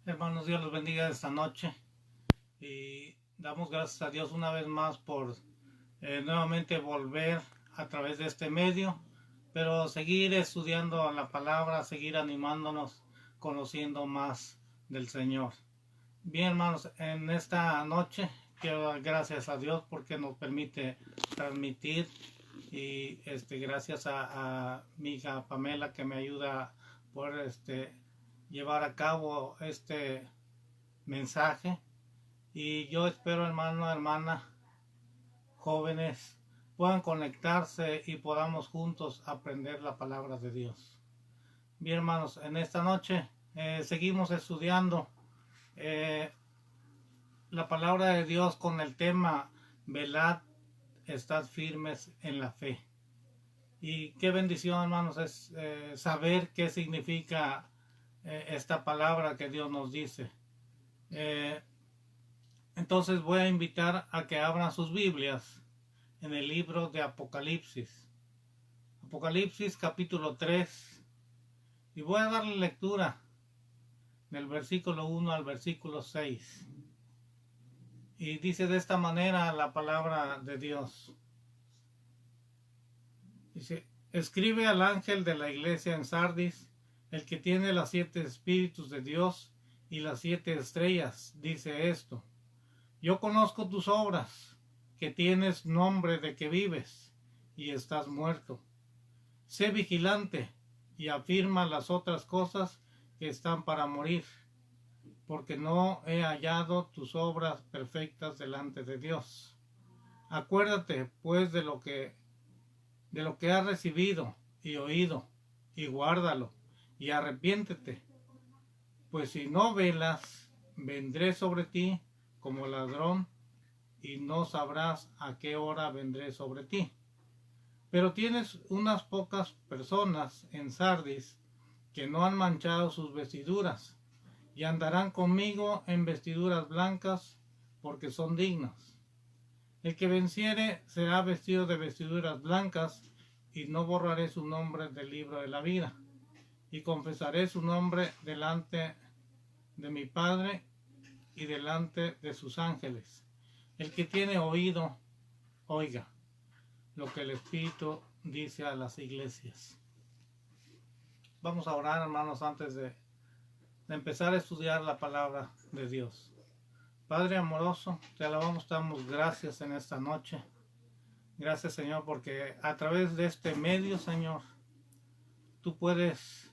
Hermanos, Dios los bendiga esta noche y damos gracias a Dios una vez más por nuevamente volver a través de este medio, pero seguir estudiando la palabra, seguir animándonos, conociendo más del Señor. Bien, hermanos, en esta noche quiero dar gracias a Dios porque nos permite transmitir y gracias a mi hija Pamela que me ayuda por llevar a cabo este mensaje. Y yo espero, hermano, hermana, jóvenes, puedan conectarse y podamos juntos aprender la palabra de Dios. Bien, hermanos, en esta noche seguimos estudiando la palabra de Dios con el tema velad, estad firmes en la fe. Y qué bendición, hermanos, es saber qué significa esta palabra que Dios nos dice. Entonces voy a invitar a que abran sus Biblias en el libro de Apocalipsis. Apocalipsis capítulo 3. Y voy a darle lectura del versículo 1 al versículo 6. Y dice de esta manera la palabra de Dios. Dice, escribe al ángel de la iglesia en Sardis, el que tiene los 7 espíritus de Dios y las 7 estrellas, dice esto. Yo conozco tus obras, que tienes nombre de que vives y estás muerto. Sé vigilante y afirma las otras cosas que están para morir, porque no he hallado tus obras perfectas delante de Dios. Acuérdate, pues, de lo que has recibido y oído, y guárdalo, y arrepiéntete. Pues si no velas, vendré sobre ti como ladrón, y no sabrás a qué hora vendré sobre ti. Pero tienes unas pocas personas en Sardis que no han manchado sus vestiduras, y andarán conmigo en vestiduras blancas, porque son dignas. El que venciere será vestido de vestiduras blancas, y no borraré su nombre del libro de la vida, y confesaré su nombre delante de mi Padre y delante de sus ángeles. El que tiene oído, oiga lo que el Espíritu dice a las iglesias. Vamos a orar, hermanos, antes de empezar a estudiar la palabra de Dios. Padre amoroso, te alabamos, te damos gracias en esta noche. Gracias, Señor, porque a través de este medio, Señor, tú puedes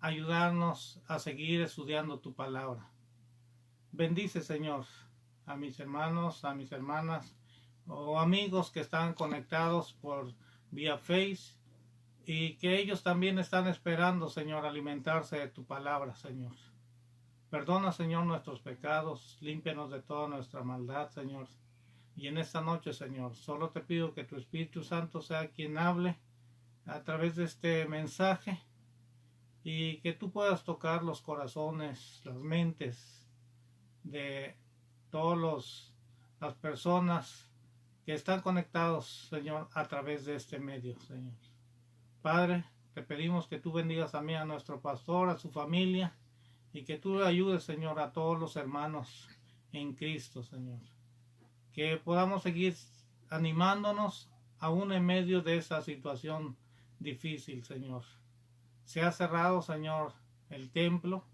ayudarnos a seguir estudiando tu palabra. Bendice, Señor, a mis hermanos, a mis hermanas o amigos que están conectados por vía Face y que ellos también están esperando, Señor, alimentarse de tu palabra, Señor. Perdona, Señor, nuestros pecados, límpianos de toda nuestra maldad, Señor. Y en esta noche, Señor, solo te pido que tu Espíritu Santo sea quien hable a través de este mensaje y que tú puedas tocar los corazones, las mentes de todas las personas que están conectados, Señor, a través de este medio, Señor. Padre, te pedimos que tú bendigas también a nuestro pastor, a su familia, y que tú ayudes, Señor, a todos los hermanos en Cristo, Señor. Que podamos seguir animándonos aún en medio de esa situación difícil, Señor. Se ha cerrado, Señor, el templo,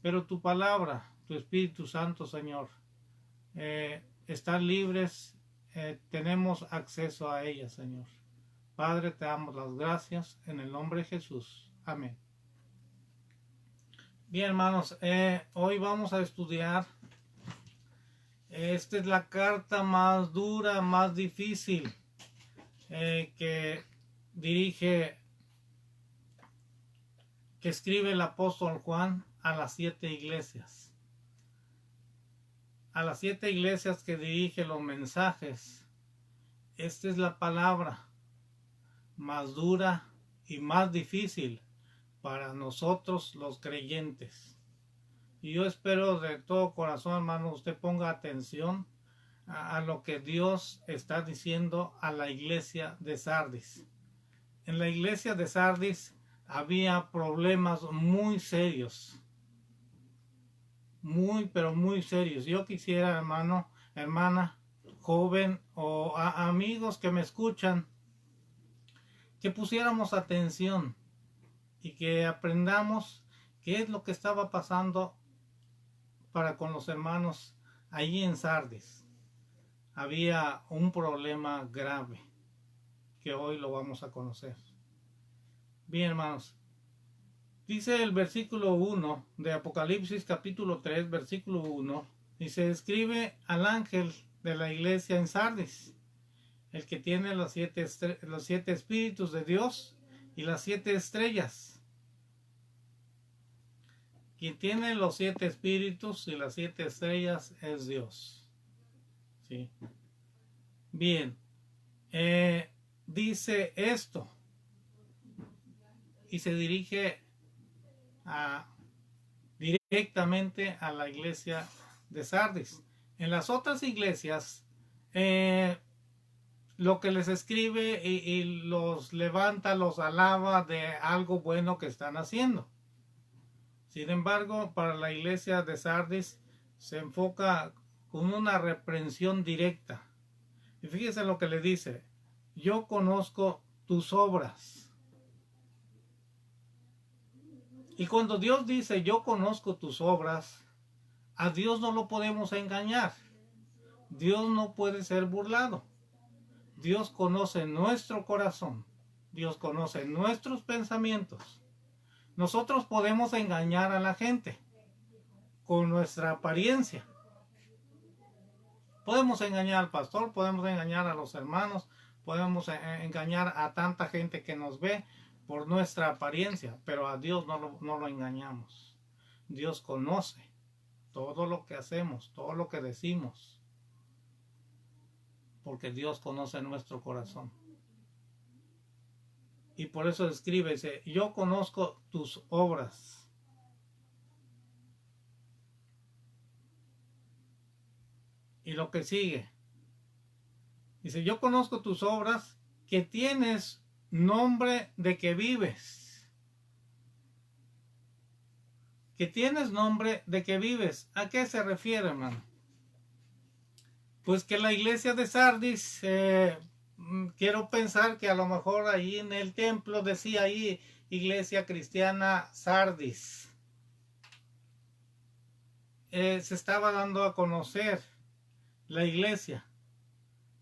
pero tu palabra, tu Espíritu Santo, Señor, están libres, tenemos acceso a ella, Señor. Padre, te damos las gracias en el nombre de Jesús. Amén. Bien, hermanos, hoy vamos a estudiar. Esta es la carta más dura, más difícil que escribe el apóstol Juan a las 7 iglesias. A las 7 iglesias que dirige los mensajes. Esta es la palabra más dura y más difícil para nosotros los creyentes. Y yo espero de todo corazón, hermano, usted ponga atención a lo que Dios está diciendo a la iglesia de Sardis. En la iglesia de Sardis había problemas muy serios. muy, pero muy serios. Yo quisiera, hermano, hermana, joven o amigos que me escuchan, que pusiéramos atención y que aprendamos qué es lo que estaba pasando para con los hermanos allí en Sardis. Había un problema grave que hoy lo vamos a conocer. Bien, hermanos, dice el versículo 1 de Apocalipsis capítulo 3, versículo 1, y se escribe al ángel de la iglesia en Sardis, el que tiene los siete espíritus de Dios y las 7 estrellas. Quien tiene los 7 espíritus y las 7 estrellas es Dios. ¿Sí? Bien, dice esto y se dirige directamente a la iglesia de Sardis. En las otras iglesias, lo que les escribe y los levanta, los alaba de algo bueno que están haciendo. Sin embargo, para la iglesia de Sardis se enfoca con una reprensión directa. Y fíjese lo que le dice: yo conozco tus obras. Y cuando Dios dice yo conozco tus obras, a Dios no lo podemos engañar. Dios no puede ser burlado. Dios conoce nuestro corazón. Dios conoce nuestros pensamientos. Nosotros podemos engañar a la gente con nuestra apariencia. Podemos engañar al pastor, podemos engañar a los hermanos, podemos engañar a tanta gente que nos ve por nuestra apariencia, pero a Dios no lo engañamos. Dios conoce todo lo que hacemos, todo lo que decimos, porque Dios conoce nuestro corazón. Y por eso escribe, dice, yo conozco tus obras. Y lo que sigue, dice, yo conozco tus obras, que tienes nombre de que vives. Que tienes nombre de que vives. ¿A qué se refiere, hermano? Pues que la iglesia de Sardis, quiero pensar que a lo mejor ahí en el templo decía ahí Iglesia Cristiana Sardis. Se estaba dando a conocer la iglesia.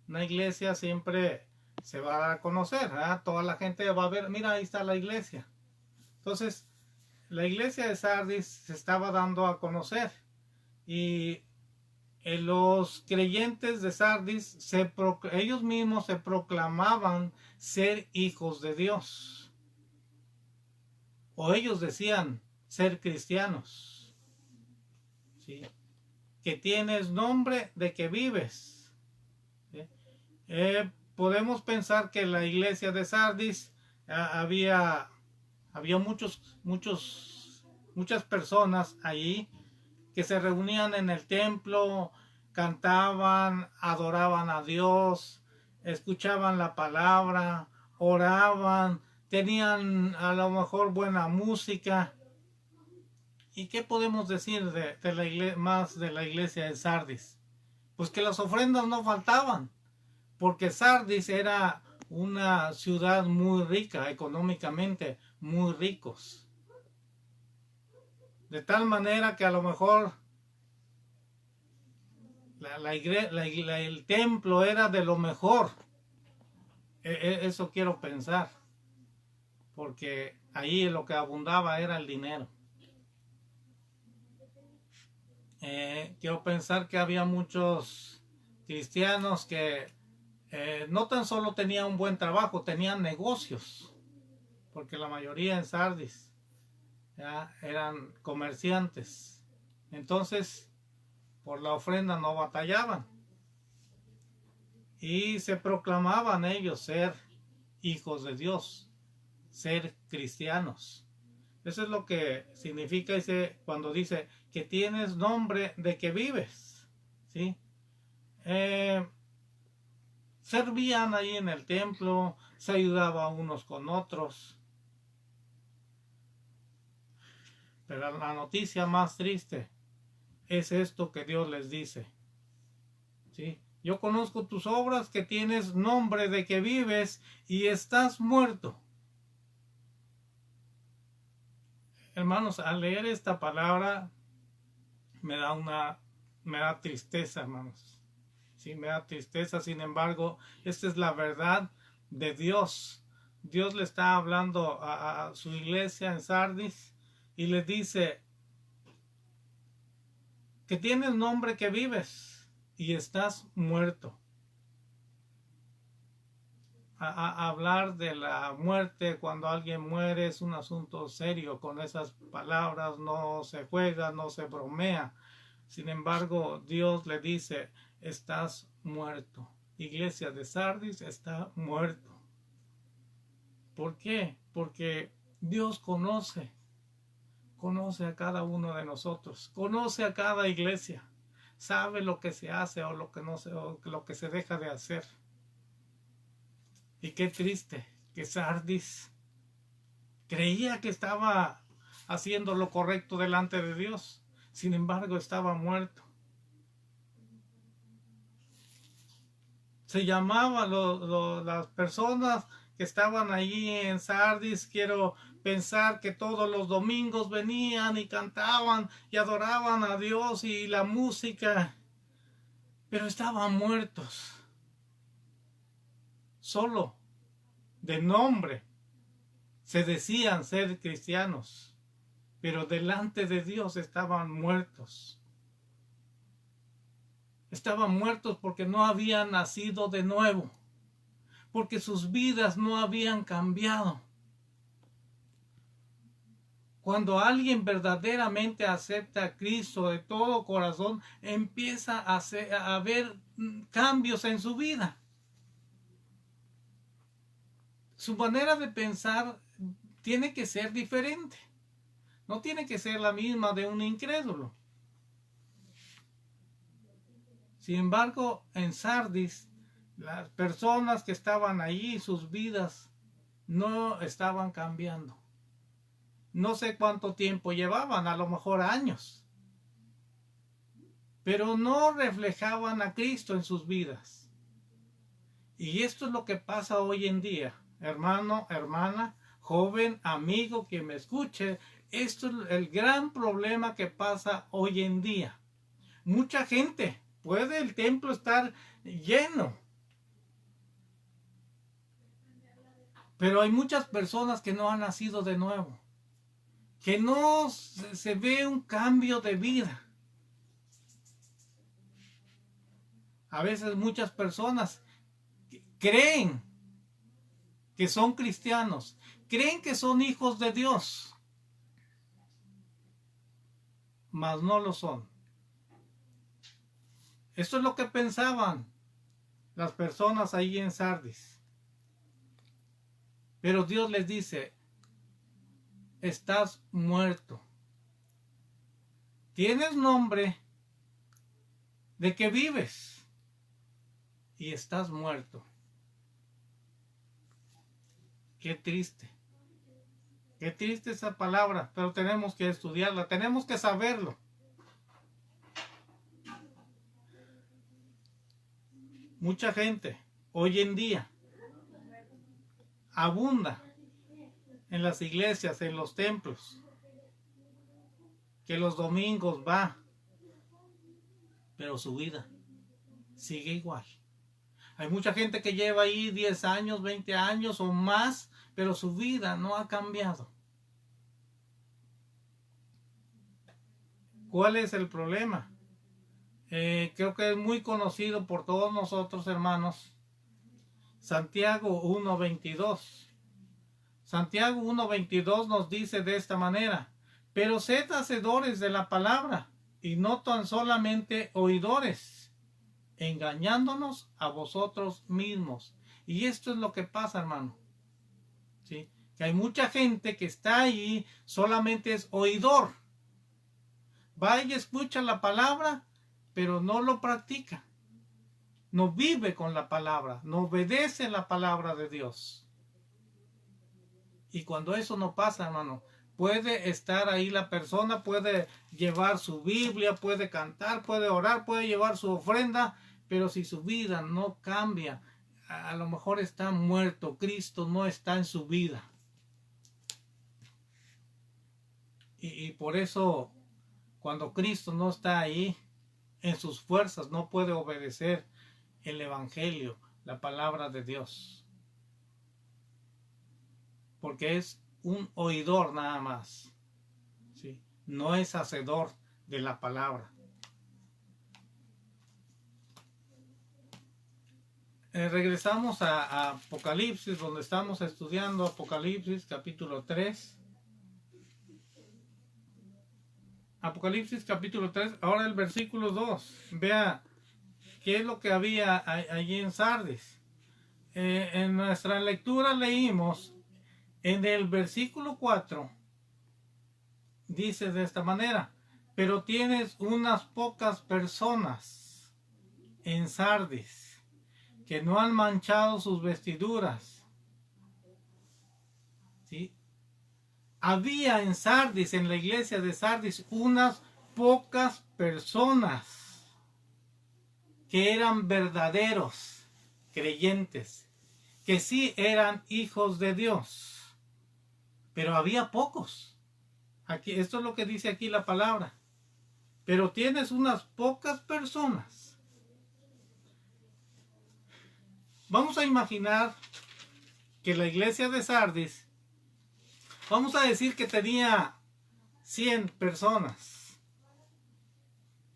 Una iglesia siempre se va a dar a conocer, ¿eh? Toda la gente va a ver, mira, ahí está la iglesia. Entonces, la iglesia de Sardis se estaba dando a conocer y los creyentes de Sardis, ellos mismos se proclamaban ser hijos de Dios. O ellos decían ser cristianos. ¿Sí? Que tienes nombre de que vives. ¿Sí? Podemos pensar que en la iglesia de Sardis había muchas personas allí que se reunían en el templo, cantaban, adoraban a Dios, escuchaban la palabra, oraban, tenían a lo mejor buena música. ¿Y qué podemos decir más de la iglesia de Sardis? Pues que las ofrendas no faltaban, porque Sardis era una ciudad muy rica, económicamente muy ricos. De tal manera que a lo mejor el templo era de lo mejor. Eso quiero pensar. Porque ahí lo que abundaba era el dinero. Quiero pensar que había muchos cristianos que no tan solo tenían un buen trabajo, tenían negocios. Porque la mayoría en Sardis eran comerciantes. Entonces, por la ofrenda no batallaban. Y se proclamaban ellos ser hijos de Dios, ser cristianos. Eso es lo que significa cuando dice que tienes nombre de que vives. ¿Sí? Servían ahí en el templo, se ayudaban unos con otros. Pero la noticia más triste es esto que Dios les dice. ¿Sí? Yo conozco tus obras, que tienes nombre de que vives y estás muerto. Hermanos, al leer esta palabra me da tristeza, hermanos. Sí, me da tristeza. Sin embargo, esta es la verdad de Dios. Dios le está hablando a su iglesia en Sardis y le dice que tienes nombre que vives y estás muerto. Hablar de la muerte cuando alguien muere es un asunto serio. Con esas palabras no se juega, no se bromea. Sin embargo, Dios le dice, estás muerto. Iglesia de Sardis está muerto. ¿Por qué? Porque Dios conoce a cada uno de nosotros, conoce a cada iglesia, sabe lo que se hace o lo que no se, o lo que se deja de hacer. Y qué triste que Sardis creía que estaba haciendo lo correcto delante de Dios, sin embargo estaba muerto. Se llamaba las personas que estaban allí en Sardis, quiero pensar que todos los domingos venían y cantaban y adoraban a Dios y la música, pero estaban muertos. Solo de nombre se decían ser cristianos, pero delante de Dios estaban muertos. Estaban muertos porque no habían nacido de nuevo, porque sus vidas no habían cambiado. Cuando alguien verdaderamente acepta a Cristo de todo corazón, empieza a ver cambios en su vida. Su manera de pensar tiene que ser diferente. No tiene que ser la misma de un incrédulo. Sin embargo, en Sardis, las personas que estaban allí, sus vidas no estaban cambiando. No sé cuánto tiempo llevaban, a lo mejor años, pero no reflejaban a Cristo en sus vidas. Y esto es lo que pasa hoy en día, hermano, hermana, joven, amigo que me escuche. Esto es el gran problema que pasa hoy en día. Mucha gente, puede el templo estar lleno, pero hay muchas personas que no han nacido de nuevo, que no se ve un cambio de vida. A veces muchas personas creen que son cristianos, creen que son hijos de Dios, mas no lo son. Esto es lo que pensaban las personas ahí en Sardis. Pero Dios les dice, estás muerto. Tienes nombre de que vives y estás muerto. Qué triste. Qué triste esa palabra, pero tenemos que estudiarla, tenemos que saberlo. Mucha gente hoy en día abunda en las iglesias, en los templos, que los domingos va, pero su vida sigue igual. Hay mucha gente que lleva ahí 10 años, 20 años o más, pero su vida no ha cambiado. ¿Cuál es el problema? Creo que es muy conocido por todos nosotros, hermanos. Santiago 1:22. Santiago 1:22 nos dice de esta manera: pero sed hacedores de la palabra y no tan solamente oidores, engañándonos a vosotros mismos. Y esto es lo que pasa, hermano. ¿Sí? Que hay mucha gente que está ahí, solamente es oidor. Va y escucha la palabra, pero no lo practica. No vive con la palabra, no obedece la palabra de Dios. Y cuando eso no pasa, hermano, Puede estar ahí la persona, puede llevar su Biblia, puede cantar, puede orar, puede llevar su ofrenda, pero si su vida no cambia, a lo mejor está muerto. Cristo no está en su vida. Y por eso, cuando Cristo no está ahí, en sus fuerzas, no puede obedecer el Evangelio, la palabra de Dios. Porque es un oidor nada más. ¿Sí? No es hacedor de la palabra. Regresamos a Apocalipsis, donde estamos estudiando Apocalipsis capítulo 3. Apocalipsis capítulo 3, ahora el versículo 2. Vea qué es lo que había allí en Sardis. En nuestra lectura leímos en el versículo 4, dice de esta manera: pero tienes unas pocas personas en Sardis que no han manchado sus vestiduras. ¿Sí? Había en Sardis, en la iglesia de Sardis, unas pocas personas que eran verdaderos creyentes, que sí eran hijos de Dios, pero había pocos. Aquí, esto es lo que dice aquí la palabra. Pero tienes unas pocas personas. Vamos a imaginar que la iglesia de Sardis, vamos a decir que tenía 100 personas.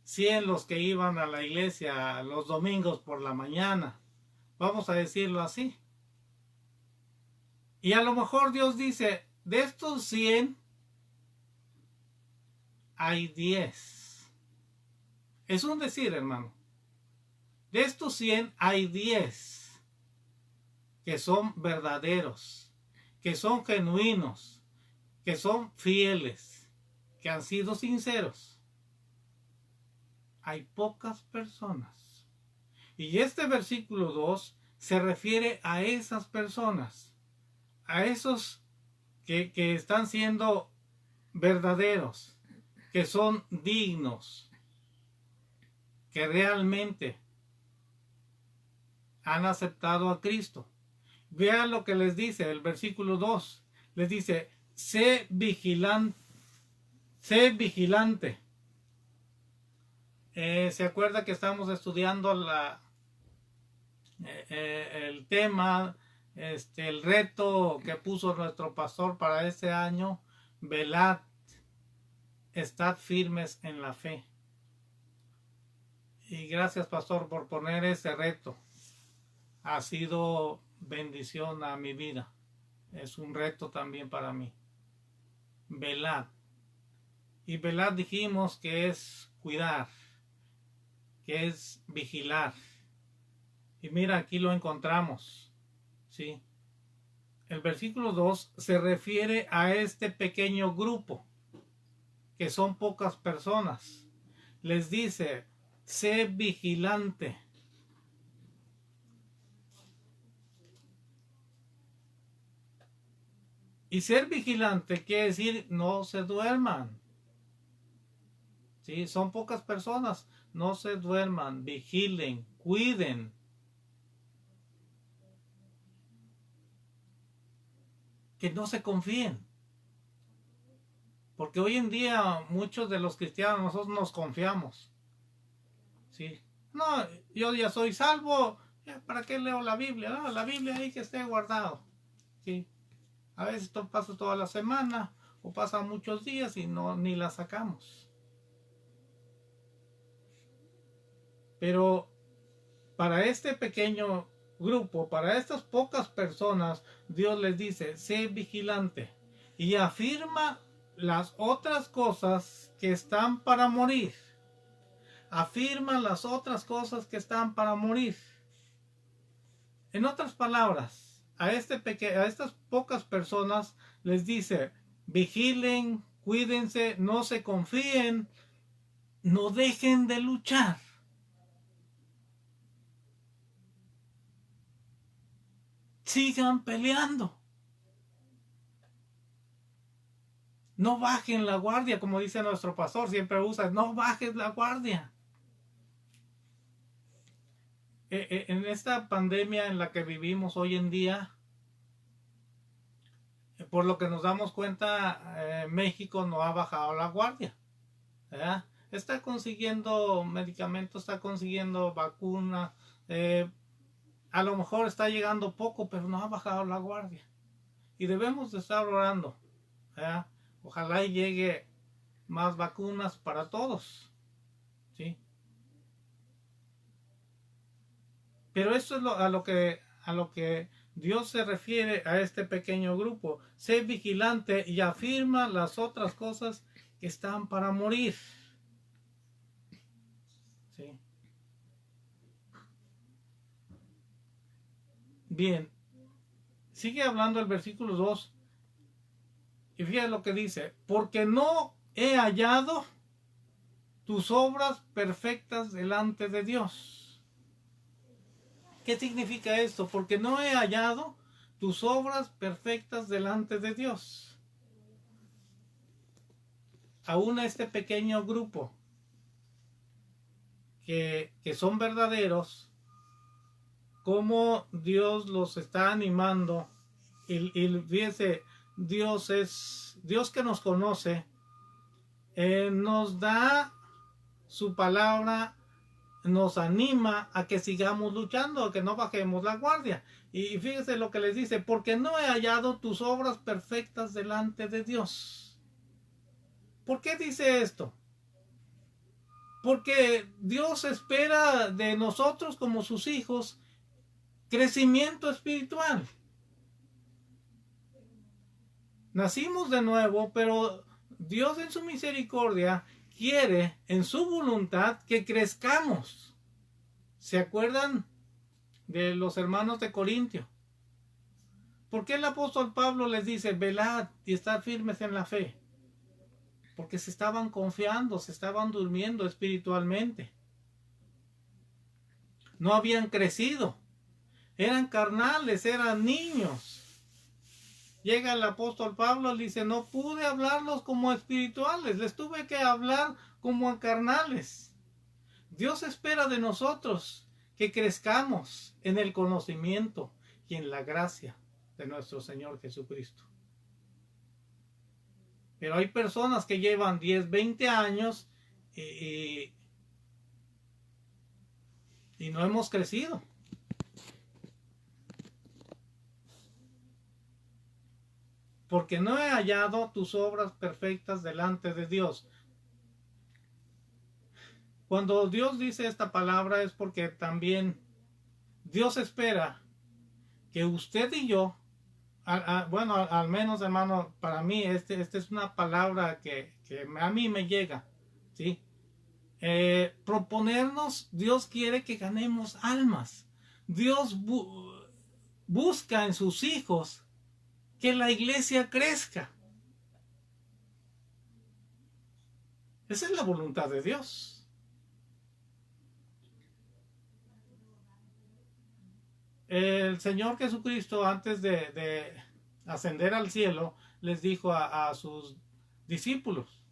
100 los que iban a la iglesia los domingos por la mañana. Vamos a decirlo así. Y a lo mejor Dios dice, de estos 100 hay 10. Es un decir, hermano. De estos 100 hay 10 que son verdaderos, que son genuinos, que son fieles, que han sido sinceros. Hay pocas personas. Y este versículo 2 se refiere a esas personas, a esos que están siendo verdaderos, que son dignos, que realmente han aceptado a Cristo. Vean lo que les dice el versículo 2. Les dice, sé vigilante. Sé vigilante. ¿Se acuerda que estamos estudiando el tema, el reto que puso nuestro pastor para este año? Velad, estad firmes en la fe. Y gracias, pastor, por poner ese reto. Ha sido bendición a mi vida. Es un reto también para mí. Velad. Y velad dijimos que es cuidar, que es vigilar. Y mira, aquí lo encontramos. ¿Sí? El versículo 2 se refiere a este pequeño grupo, que son pocas personas. Les dice, sé vigilante. Y ser vigilante quiere decir no se duerman. ¿Sí? Son pocas personas. No se duerman, vigilen, cuiden. Que no se confíen. Porque hoy en día muchos de los cristianos nosotros nos confiamos. ¿Sí? No, yo ya soy salvo. ¿Para qué leo la Biblia? No, la Biblia ahí que esté guardado. ¿Sí? A veces esto pasa toda la semana o pasa muchos días y no ni la sacamos. Pero para este pequeño grupo, para estas pocas personas, Dios les dice, sé vigilante y afirma las otras cosas que están para morir. Afirma las otras cosas que están para morir. En otras palabras, a estas pocas personas les dice, vigilen, cuídense, no se confíen, no dejen de luchar. Sigan peleando. No bajen la guardia, como dice nuestro pastor, siempre usa, no bajes la guardia. En esta pandemia en la que vivimos hoy en día, por lo que nos damos cuenta, México no ha bajado la guardia, ¿verdad? Está consiguiendo medicamentos, está consiguiendo vacunas, a lo mejor está llegando poco, pero no ha bajado la guardia. Y debemos de estar orando, ¿verdad? Ojalá y llegue más vacunas para todos, ¿sí? Pero eso es a lo que Dios se refiere a este pequeño grupo. Sé vigilante y afirma las otras cosas que están para morir. ¿Sí? Bien, sigue hablando el versículo 2 y fíjate lo que dice, porque no he hallado tus obras perfectas delante de Dios. ¿Qué significa esto? Porque no he hallado tus obras perfectas delante de Dios. Aún a este pequeño grupo que son verdaderos, cómo Dios los está animando. Y fíjese, Dios es Dios que nos conoce, nos da su palabra, nos anima a que sigamos luchando, a que no bajemos la guardia. Y fíjese lo que les dice, porque no he hallado tus obras perfectas delante de Dios. ¿Por qué dice esto? Porque Dios espera de nosotros como sus hijos crecimiento espiritual. Nacimos de nuevo, pero Dios en su misericordia quiere en su voluntad que crezcamos. ¿Se acuerdan de los hermanos de Corintio? ¿Por qué el apóstol Pablo les dice, velad y estad firmes en la fe? Porque se estaban confiando, se estaban durmiendo espiritualmente. No habían crecido. Eran carnales, eran niños. Llega el apóstol Pablo y dice, no pude hablarlos como espirituales, les tuve que hablar como a carnales. Dios espera de nosotros que crezcamos en el conocimiento y en la gracia de nuestro Señor Jesucristo. Pero hay personas que llevan 10, 20 años y no hemos crecido. Porque no he hallado tus obras perfectas delante de Dios. Cuando Dios dice esta palabra es porque también Dios espera que usted y yo, bueno, al menos hermano, para mí esta es una palabra que a mí me llega, ¿sí? Proponernos, Dios quiere que ganemos almas. Dios busca en sus hijos que la iglesia crezca. Esa es la voluntad de Dios. El Señor Jesucristo, antes de ascender al cielo, les dijo a sus discípulos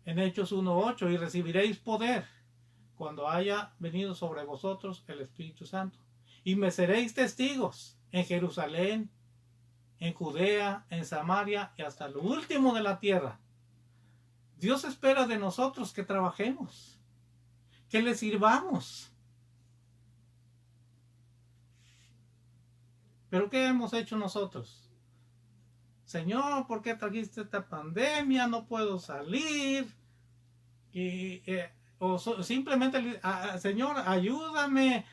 en Hechos 1:8, y recibiréis poder cuando haya venido sobre vosotros el Espíritu Santo. Y me seréis testigos en Jerusalén, en Judea, en Samaria y hasta lo último de la tierra. Dios espera de nosotros que trabajemos, que le sirvamos. ¿Pero qué hemos hecho nosotros? Señor, ¿por qué trajiste esta pandemia? No puedo salir. Simplemente, Señor, ayúdame,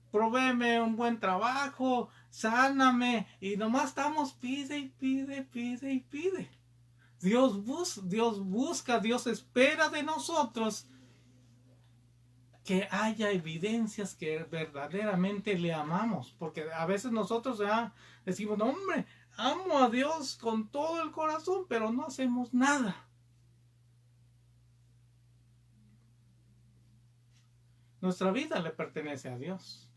provéeme un buen trabajo, sáname. Y nomás estamos pide y pide, pide y pide. Dios busca, Dios espera de nosotros que haya evidencias que verdaderamente le amamos, porque a veces nosotros decimos, no, hombre, amo a Dios con todo el corazón, pero no hacemos nada. Nuestra vida le pertenece a Dios,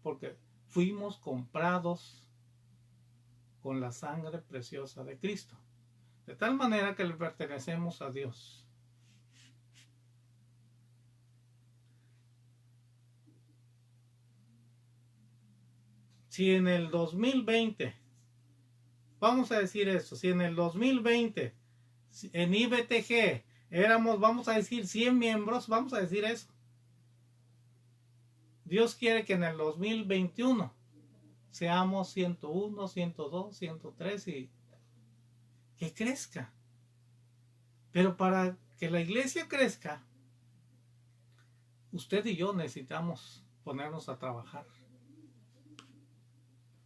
porque fuimos comprados con la sangre preciosa de Cristo. de tal manera que le pertenecemos a Dios. Si en el 2020, vamos a decir eso, si en el 2020 en IBTG éramos, vamos a decir, 100 miembros, vamos a decir eso. Dios quiere que en el 2021 seamos 101, 102, 103 y que crezca. Pero para que la iglesia crezca, usted y yo necesitamos ponernos a trabajar.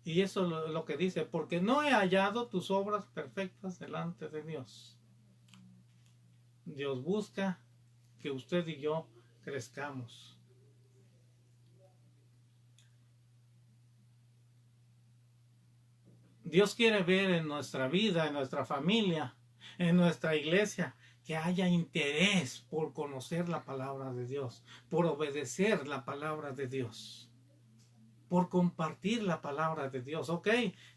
Y eso es lo que dice, porque no he hallado tus obras perfectas delante de Dios. Dios busca que usted y yo crezcamos. Dios quiere ver en nuestra vida, en nuestra familia, en nuestra iglesia, que haya interés por conocer la palabra de Dios, por obedecer la palabra de Dios, por compartir la palabra de Dios. Ok,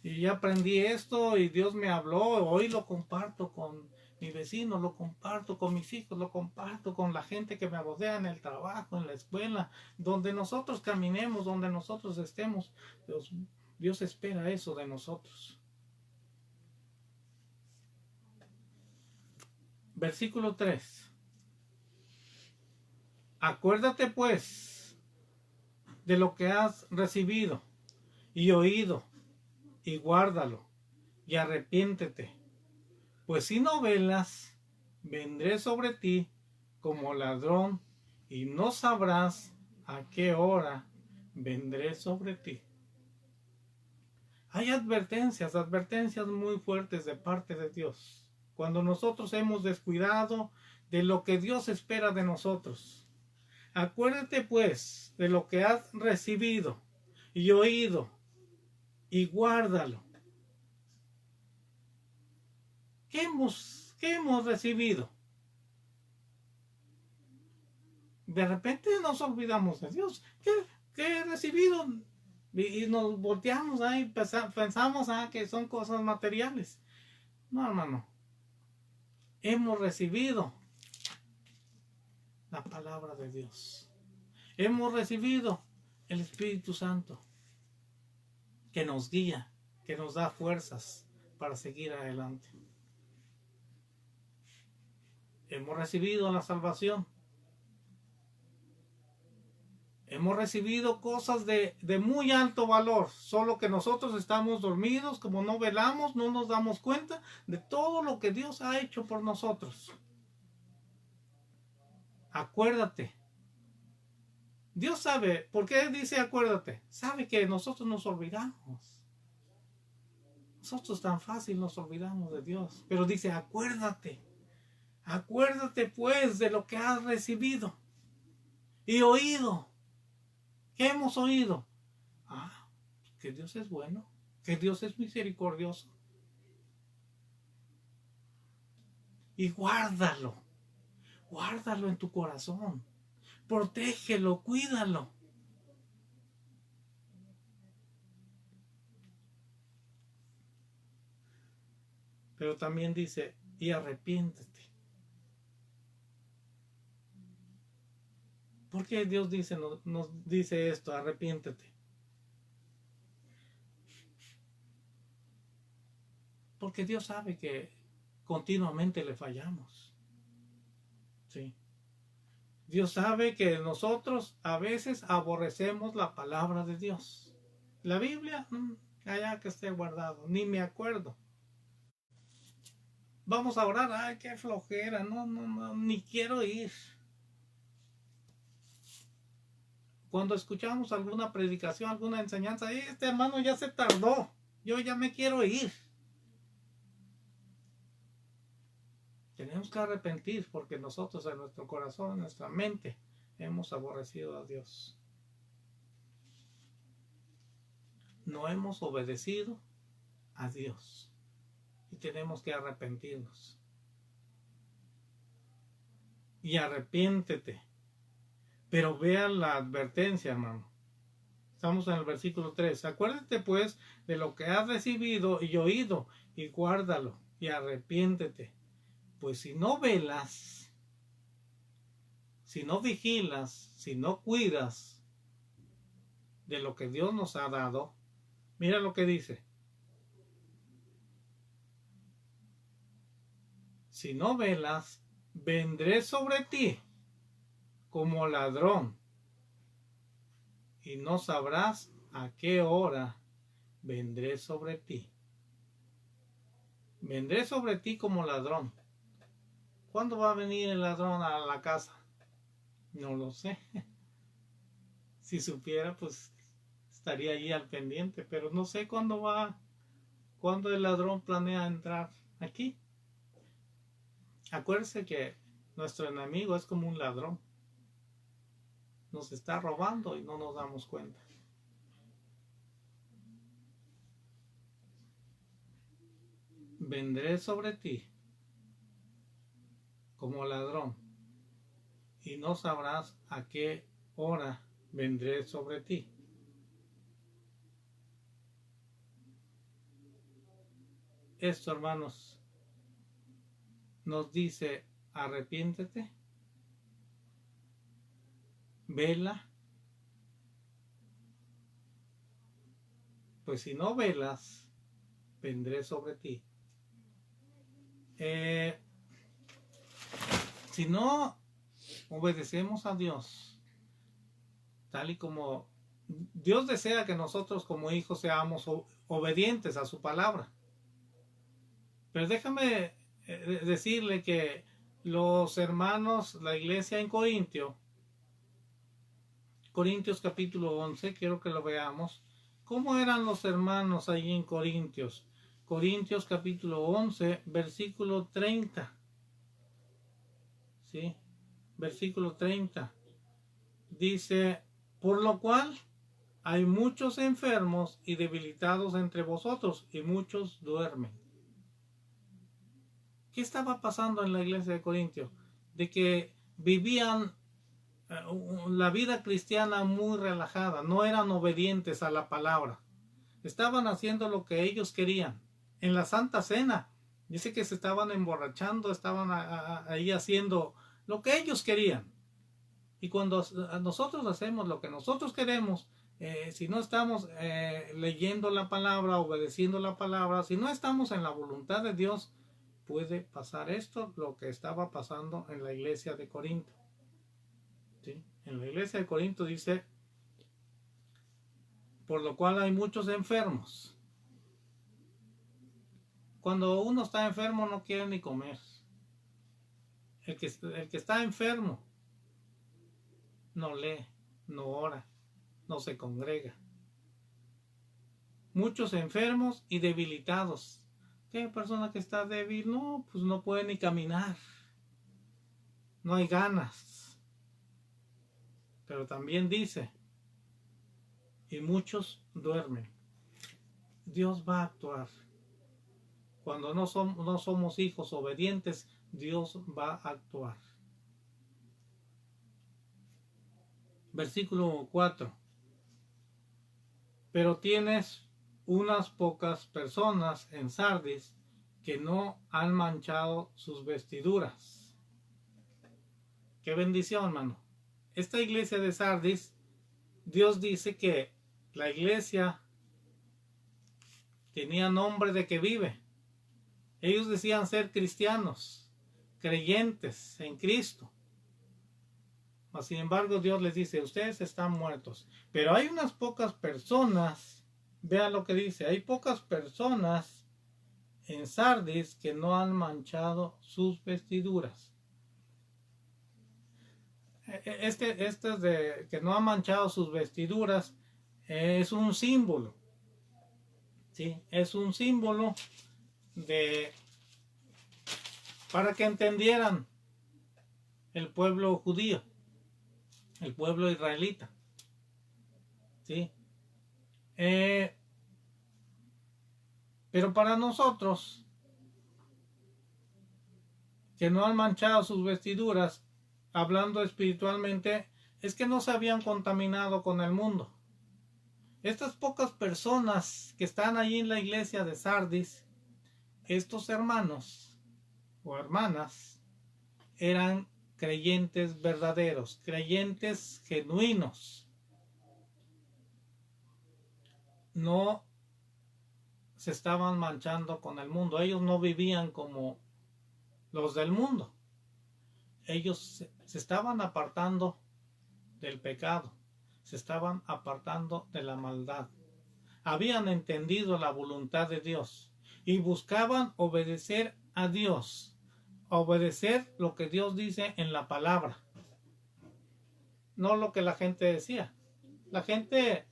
y ya aprendí esto y Dios me habló, hoy lo comparto con mi vecino, lo comparto con mis hijos, lo comparto con la gente que me rodea en el trabajo, en la escuela, donde nosotros caminemos, donde nosotros estemos. Dios espera eso de nosotros. Versículo 3. Acuérdate pues de lo que has recibido y oído, y guárdalo, y arrepiéntete. Pues si no velas, vendré sobre ti como ladrón, y no sabrás a qué hora vendré sobre ti. Hay advertencias muy fuertes de parte de Dios. Cuando nosotros hemos descuidado de lo que Dios espera de nosotros. Acuérdate pues de lo que has recibido y oído, y guárdalo. ¿Qué hemos recibido? De repente nos olvidamos de Dios. ¿Qué he recibido? Y nos volteamos ahí, pensamos que son cosas materiales. No, hermano. Hemos recibido la palabra de Dios. Hemos recibido el Espíritu Santo que nos guía, que nos da fuerzas para seguir adelante. Hemos recibido la salvación. Hemos recibido cosas de muy alto valor, solo que nosotros estamos dormidos, como no velamos, no nos damos cuenta de todo lo que Dios ha hecho por nosotros. Acuérdate. Dios sabe, ¿por qué dice acuérdate? Sabe que nosotros nos olvidamos. Nosotros tan fácil nos olvidamos de Dios, pero dice acuérdate. Acuérdate pues de lo que has recibido y oído. ¿Qué hemos oído? Que Dios es bueno, que Dios es misericordioso. Y guárdalo en tu corazón. Protégelo, cuídalo. Pero también dice, y arrepiéntete. ¿Por qué Dios nos dice esto? Arrepiéntete. Porque Dios sabe que continuamente le fallamos. Sí. Dios sabe que nosotros a veces aborrecemos la palabra de Dios. La Biblia, allá que esté guardado, ni me acuerdo. Vamos a orar, ay, qué flojera, no, ni quiero ir. Cuando escuchamos alguna predicación, alguna enseñanza, este hermano ya se tardó, yo ya me quiero ir. Tenemos que arrepentir porque nosotros en nuestro corazón, en nuestra mente, hemos aborrecido a Dios. No hemos obedecido a Dios y tenemos que arrepentirnos. Y arrepiéntete. Pero vean la advertencia, hermano. Estamos en el versículo 3. Acuérdate pues de lo que has recibido y oído, y guárdalo, y arrepiéntete, pues si no velas, si no vigilas, si no cuidas de lo que Dios nos ha dado, mira lo que dice. Si no velas, vendré sobre ti como ladrón, y no sabrás a qué hora vendré sobre ti. Vendré sobre ti como ladrón. ¿Cuándo va a venir el ladrón a la casa? No lo sé. Si supiera, pues estaría allí al pendiente, pero no sé cuándo el ladrón planea entrar aquí. Acuérdese que nuestro enemigo es como un ladrón. Nos está robando y no nos damos cuenta. Vendré sobre ti como ladrón, y no sabrás a qué hora vendré sobre ti. Esto, hermanos, nos dice: arrepiéntete, vela, pues si no velas, vendré sobre ti. Si no obedecemos a Dios, tal y como Dios desea que nosotros como hijos seamos obedientes a su palabra. Pero déjame decirle que los hermanos, la iglesia en Corintios capítulo 11, quiero que lo veamos. ¿Cómo eran los hermanos ahí en Corintios? Corintios capítulo 11, versículo 30. ¿Sí? Versículo 30. Dice: por lo cual hay muchos enfermos y debilitados entre vosotros, y muchos duermen. ¿Qué estaba pasando en la iglesia de Corintios? De que vivían la vida cristiana muy relajada, no eran obedientes a la palabra, estaban haciendo lo que ellos querían. En la Santa Cena dice que se estaban emborrachando, estaban ahí haciendo lo que ellos querían. Y cuando nosotros hacemos lo que nosotros queremos, si no estamos leyendo la palabra, obedeciendo la palabra, si no estamos en la voluntad de Dios, puede pasar esto, lo que estaba pasando en la iglesia de Corinto. ¿Sí? En la iglesia de Corinto dice: por lo cual hay muchos enfermos. Cuando uno está enfermo no quiere ni comer. El que está enfermo no lee, no ora, no se congrega. Muchos enfermos y debilitados. ¿Qué persona que está débil? No, pues no puede ni caminar. No hay ganas. Pero también dice: y muchos duermen. Dios va a actuar. Cuando no somos hijos obedientes, Dios va a actuar. Versículo 4. Pero tienes unas pocas personas en Sardis que no han manchado sus vestiduras. Qué bendición, hermano. Esta iglesia de Sardis, Dios dice que la iglesia tenía nombre de que vive. Ellos decían ser cristianos, creyentes en Cristo. Mas, sin embargo, Dios les dice: ustedes están muertos. Pero hay unas pocas personas, vean lo que dice: hay pocas personas en Sardis que no han manchado sus vestiduras. Este de que no han manchado sus vestiduras es un símbolo. ¿Sí? Es un símbolo para que entendieran el pueblo judío, el pueblo israelita. ¿Sí? Pero para nosotros, que no han manchado sus vestiduras, hablando espiritualmente, es que no se habían contaminado con el mundo. Estas pocas personas que están allí en la iglesia de Sardis estos hermanos o hermanas eran creyentes verdaderos, creyentes genuinos. No se estaban manchando con el mundo. Ellos no vivían como los del mundo. Ellos se estaban apartando del pecado, se estaban apartando de la maldad. Habían entendido la voluntad de Dios y buscaban obedecer a Dios, obedecer lo que Dios dice en la palabra, no lo que la gente decía. La gente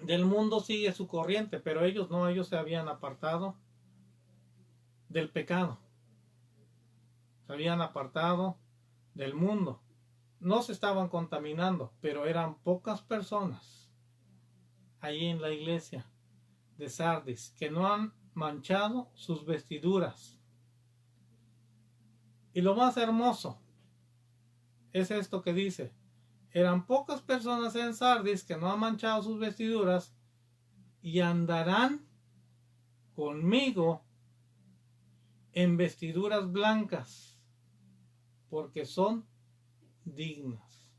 del mundo sigue su corriente, pero ellos no, ellos se habían apartado del pecado, se habían apartado del mundo. No se estaban contaminando, pero eran pocas personas allí en la iglesia de Sardis que no han manchado sus vestiduras. Y lo más hermoso es esto que dice: eran pocas personas en Sardis que no han manchado sus vestiduras y andarán conmigo en vestiduras blancas, porque son dignas.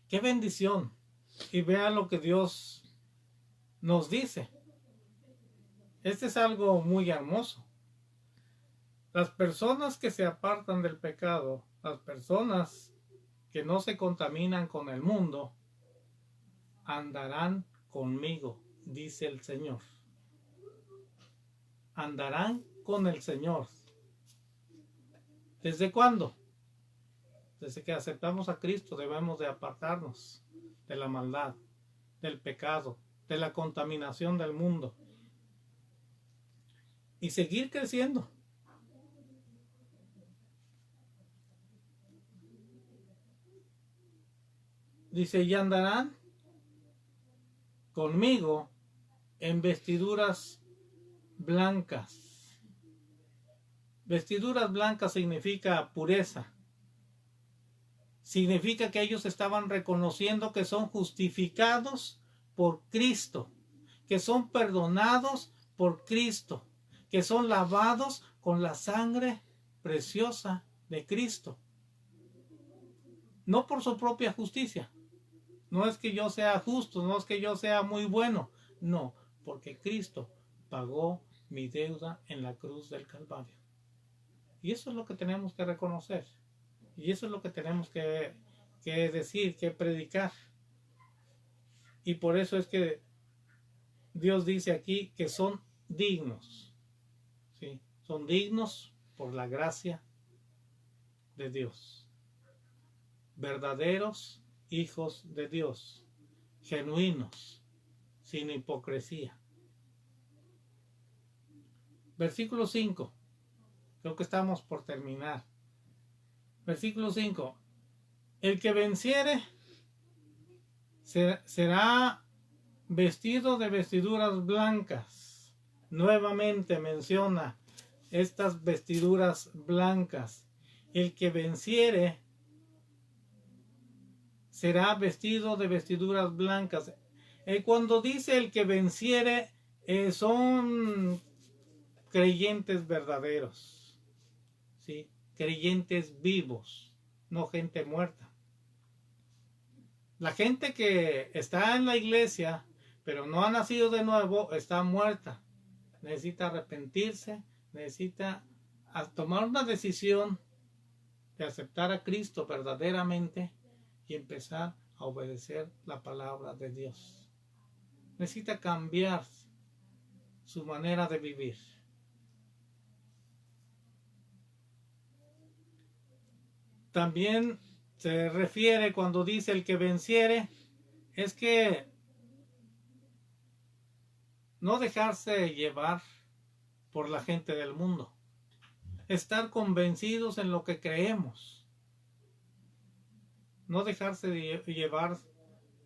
¡Qué bendición! Y vea lo que Dios nos dice. Este es algo muy hermoso. Las personas que se apartan del pecado, las personas que no se contaminan con el mundo, andarán conmigo, dice el Señor. Andarán con el Señor. ¿Desde cuándo? Desde que aceptamos a Cristo debemos de apartarnos de la maldad, del pecado, de la contaminación del mundo y seguir creciendo. Dice, y andarán conmigo en vestiduras blancas. Vestiduras blancas significa pureza. Significa que ellos estaban reconociendo que son justificados por Cristo, que son perdonados por Cristo, que son lavados con la sangre preciosa de Cristo. No por su propia justicia. No es que yo sea justo, no es que yo sea muy bueno. No, porque Cristo pagó mi deuda en la cruz del Calvario. Y eso es lo que tenemos que reconocer. Y eso es lo que tenemos que decir, que predicar. Y por eso es que Dios dice aquí que son dignos. ¿Sí? Son dignos por la gracia de Dios. Verdaderos hijos de Dios. Genuinos. Sin hipocresía. Versículo 5. Creo que estamos por terminar. Versículo 5. El que venciere será vestido de vestiduras blancas. Nuevamente menciona estas vestiduras blancas. El que venciere será vestido de vestiduras blancas. Cuando dice el que venciere, son creyentes verdaderos, ¿sí? Creyentes vivos, no gente muerta. La gente que está en la iglesia, pero no ha nacido de nuevo, está muerta. Necesita arrepentirse, necesita tomar una decisión de aceptar a Cristo verdaderamente y empezar a obedecer la palabra de Dios. Necesita cambiar su manera de vivir. También se refiere cuando dice el que venciere, es que no dejarse llevar por la gente del mundo. Estar convencidos en lo que creemos. No dejarse llevar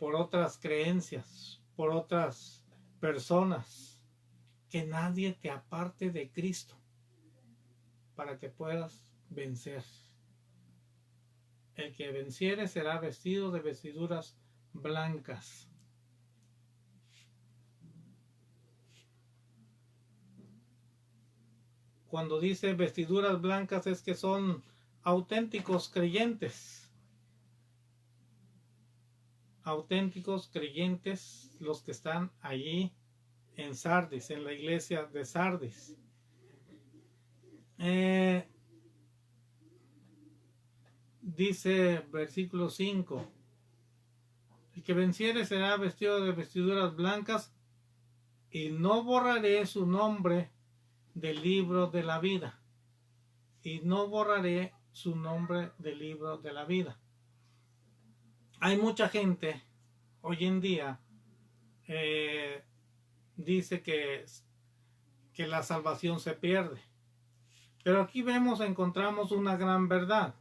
por otras creencias, por otras personas. Que nadie te aparte de Cristo para que puedas vencer. El que venciere será vestido de vestiduras blancas. cuando dice vestiduras blancas es que son auténticos creyentes. Auténticos creyentes los que están allí en Sardis, en la iglesia de Sardis. Dice versículo 5: el que venciere será vestido de vestiduras blancas, y no borraré su nombre del libro de la vida. Y no borraré su nombre del libro de la vida. Hay mucha gente hoy en día dice que la salvación se pierde. Pero aquí encontramos una gran verdad.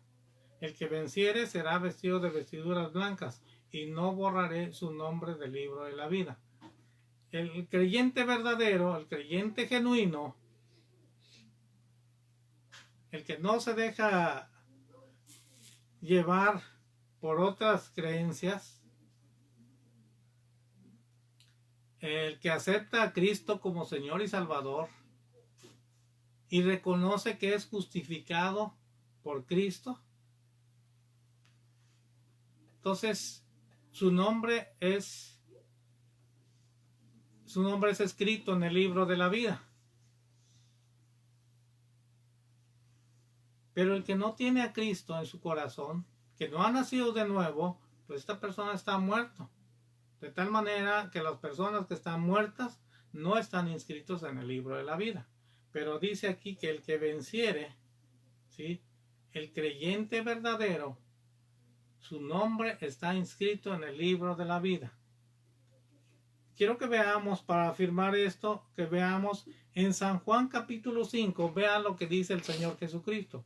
El que venciere será vestido de vestiduras blancas, y no borraré su nombre del libro de la vida. El creyente verdadero, el creyente genuino, el que no se deja llevar por otras creencias, el que acepta a Cristo como Señor y Salvador y reconoce que es justificado por Cristo, entonces su nombre es escrito en el libro de la vida. Pero el que no tiene a Cristo en su corazón, que no ha nacido de nuevo, pues esta persona está muerto. De tal manera que las personas que están muertas no están inscritos en el libro de la vida. Pero dice aquí que el que venciere, ¿sí?, el creyente verdadero, su nombre está inscrito en el libro de la vida. Quiero que veamos, para afirmar esto, que veamos en San Juan capítulo 5, vean lo que dice el Señor Jesucristo.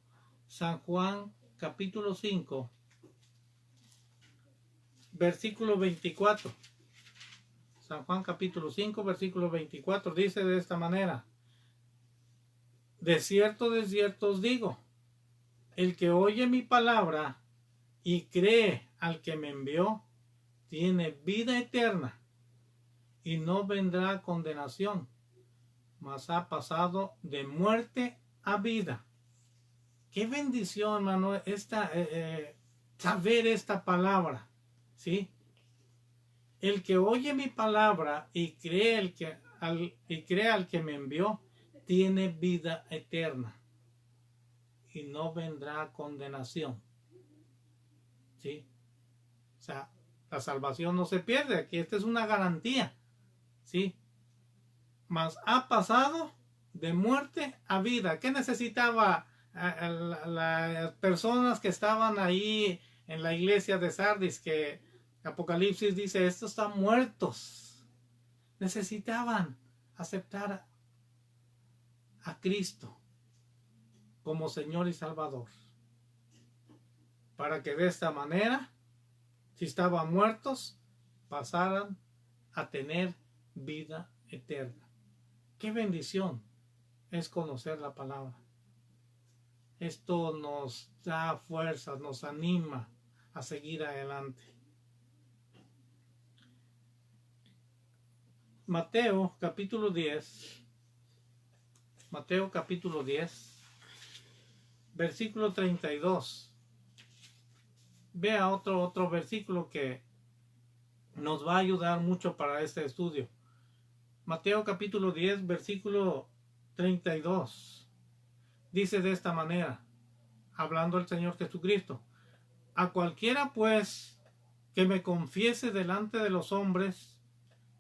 San Juan capítulo 5, versículo 24. San Juan capítulo 5, versículo 24, dice de esta manera: de cierto os digo, el que oye mi palabra y cree al que me envió, tiene vida eterna, y no vendrá a condenación, mas ha pasado de muerte a vida. Qué bendición, hermano, saber esta palabra, ¿sí? El que oye mi palabra y cree al que me envió, tiene vida eterna, y no vendrá a condenación, ¿sí? O sea, la salvación no se pierde. Aquí esta es una garantía, ¿sí? Mas ha pasado de muerte a vida. ¿Qué necesitaba las personas que estaban ahí en la iglesia de Sardis? Que Apocalipsis dice, estos están muertos. Necesitaban aceptar a Cristo como Señor y Salvador, para que de esta manera, si estaban muertos, pasaran a tener vida eterna. Qué bendición es conocer la palabra. Esto nos da fuerzas, nos anima a seguir adelante. Mateo capítulo 10, versículo 32. Vea otro versículo que nos va a ayudar mucho para este estudio. Mateo capítulo 10, versículo 32. Dice de esta manera, hablando el Señor Jesucristo: a cualquiera pues que me confiese delante de los hombres,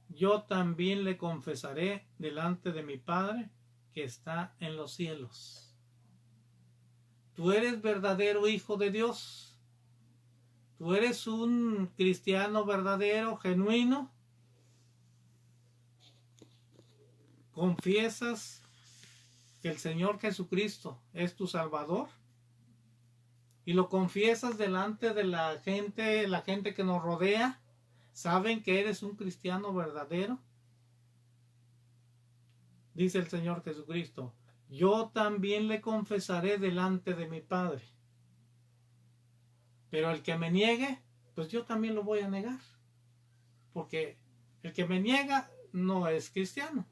yo también le confesaré delante de mi Padre que está en los cielos. Tú eres verdadero hijo de Dios. Tú eres un cristiano verdadero, genuino. ¿Confiesas que el Señor Jesucristo es tu Salvador? Y lo confiesas delante de la gente que nos rodea. ¿Saben que eres un cristiano verdadero? Dice el Señor Jesucristo: yo también le confesaré delante de mi Padre. Pero el que me niegue, pues yo también lo voy a negar. Porque el que me niega no es cristiano,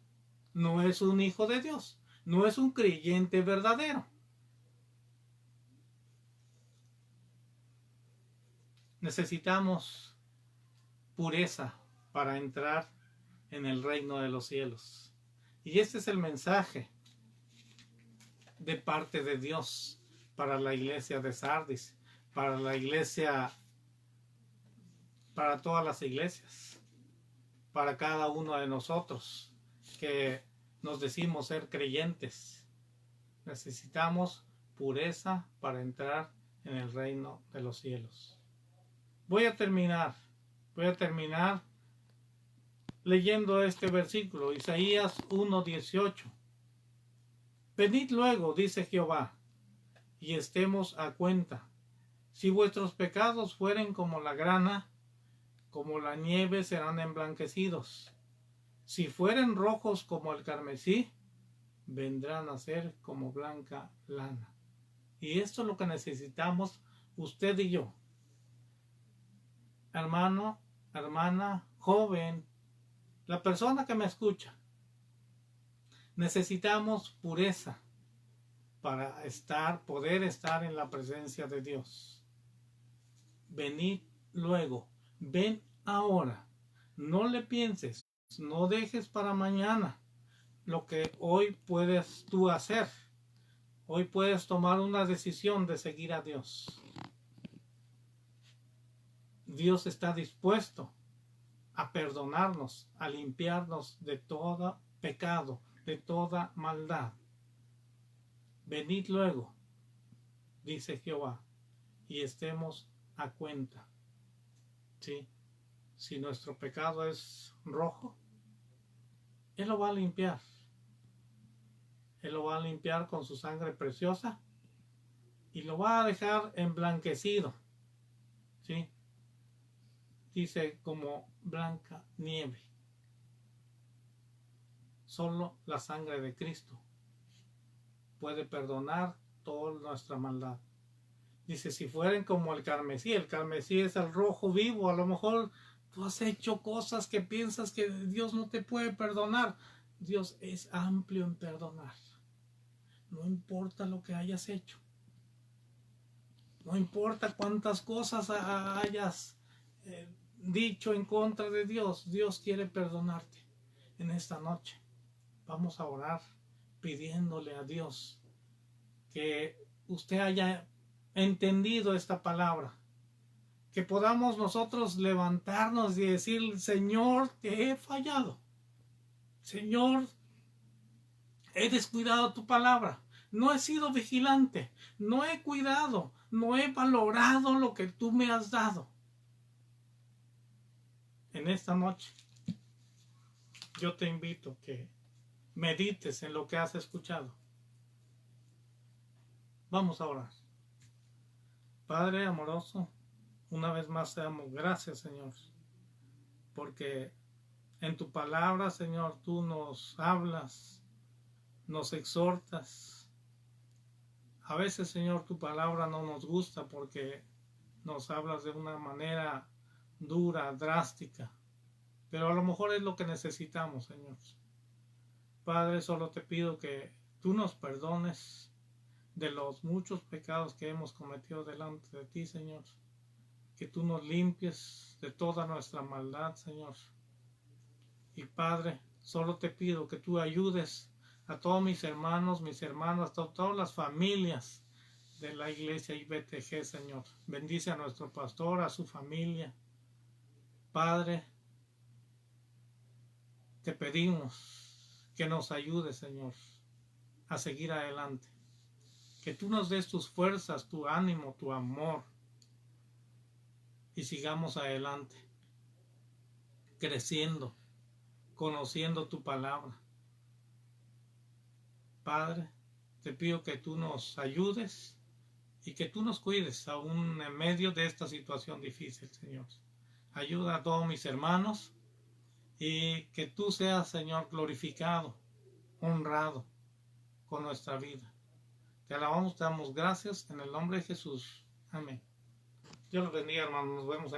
no es un hijo de Dios, no es un creyente verdadero. Necesitamos pureza para entrar en el reino de los cielos. Y este es el mensaje de parte de Dios para la iglesia de Sardis, para la iglesia, para todas las iglesias, para cada uno de nosotros que nos decimos ser creyentes. Necesitamos pureza para entrar en el reino de los cielos. Voy a terminar leyendo este versículo, Isaías 1:18. Venid luego, dice Jehová, y estemos a cuenta. Si vuestros pecados fueren como la grana, como la nieve serán emblanquecidos. Si fueren rojos como el carmesí, vendrán a ser como blanca lana. Y esto es lo que necesitamos usted y yo. Hermano, hermana, joven, la persona que me escucha. Necesitamos pureza para poder estar en la presencia de Dios. Venid luego, ven ahora. No le pienses, no dejes para mañana lo que hoy puedes tú hacer. Hoy puedes tomar una decisión de seguir a Dios. Dios está dispuesto a perdonarnos, a limpiarnos de todo pecado, de toda maldad. Venid luego, dice Jehová, y estemos a cuenta. ¿Sí? Si nuestro pecado es rojo, Él lo va a limpiar. Él lo va a limpiar con su sangre preciosa y lo va a dejar emblanquecido. ¿Sí? Dice como blanca nieve. Solo la sangre de Cristo puede perdonar toda nuestra maldad. Dice, si fueren como el carmesí es el rojo vivo. A lo mejor tú has hecho cosas que piensas que Dios no te puede perdonar. Dios es amplio en perdonar. No importa lo que hayas hecho. No importa cuántas cosas hayas dicho en contra de Dios. Dios quiere perdonarte en esta noche. Vamos a orar pidiéndole a Dios que usted haya entendido esta palabra, que podamos nosotros levantarnos y decir, Señor, te he fallado. Señor, he descuidado tu palabra. No he sido vigilante. No he cuidado. No he valorado lo que tú me has dado. En esta noche, yo te invito a que medites en lo que has escuchado. Vamos a orar. Padre amoroso, una vez más te damos gracias, Señor, porque en tu palabra, Señor, tú nos hablas, nos exhortas. A veces, Señor, tu palabra no nos gusta porque nos hablas de una manera dura, drástica, pero a lo mejor es lo que necesitamos, Señor. Padre, solo te pido que tú nos perdones de los muchos pecados que hemos cometido delante de ti, Señor. Que tú nos limpies de toda nuestra maldad, Señor. Y Padre, solo te pido que tú ayudes a todos mis hermanos, mis hermanas, a todas las familias de la iglesia IBTG, Señor. Bendice a nuestro pastor, a su familia. Padre, te pedimos que nos ayudes, Señor, a seguir adelante. Que tú nos des tus fuerzas, tu ánimo, tu amor. Y sigamos adelante, creciendo, conociendo tu palabra. Padre, te pido que tú nos ayudes y que tú nos cuides aún en medio de esta situación difícil, Señor. Ayuda a todos mis hermanos y que tú seas, Señor, glorificado, honrado con nuestra vida. Te alabamos, te damos gracias en el nombre de Jesús. Amén. Dios los bendiga, hermanos. Nos vemos.